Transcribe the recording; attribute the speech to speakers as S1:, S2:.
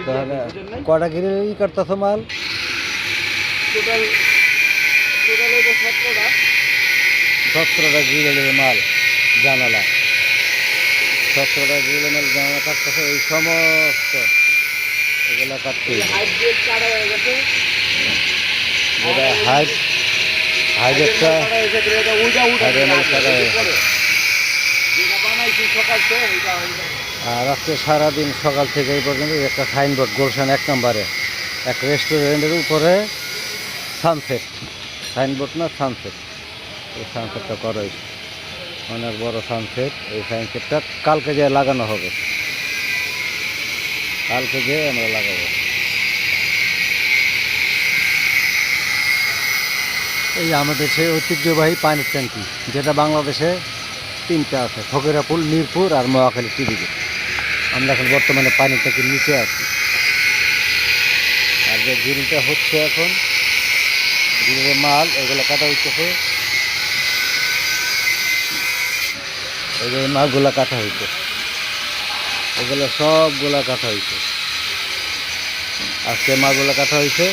S1: তাহলে কটা গ্রিল ই করতেছো মাল?
S2: টোটাল টোটাল হলো 17টা।
S1: 17টা গ্রিলের মাল জানালা, 17টা গ্রিলের মাল জানালা কাটতেছে। এই সমস্ত এগুলা কাটতে
S2: হাইট গেট কাটা হয়ে গেছে।
S1: যেটা হাইডেরটা হাইডের মাল কাটা হয়ে গেছে।
S2: যেটা বানাইছি সকাল থেকে এটা
S1: আর আজকে সারাদিন সকাল থেকে এই পর্যন্ত একটা সাইনবোর্ড গুলশান 1 নম্বরে এক রেস্টুরেন্টের উপরে সানসেট, সাইনবোর্ড না সানসেট, এই সানসেটটা করা হয়েছে, অনেক বড় সানসেট। এই সানসেটটা কালকে যেয়ে লাগানো হবে, কালকে যেয়ে আমরা লাগাবো। এই আমাদের সেই ঐতিহ্যবাহী পানির ট্যাঙ্কি, যেটা বাংলাদেশে 3টা আছে, ফকিরাপুল, মিরপুর আর মহাখালী টিভিতে। আমরা এখন বর্তমানে পানির ট্যাঙ্কির নিচে আছি। আর যে গ্রিলটা হচ্ছে এখন, গ্রিলের মাল এগুলো কাটা হইতেছে, এই যে মালগুলা কাটা হইছে, এগুলো সবগুলা কাটা হইছে। আজকে মালগুলা কাটা হইছে,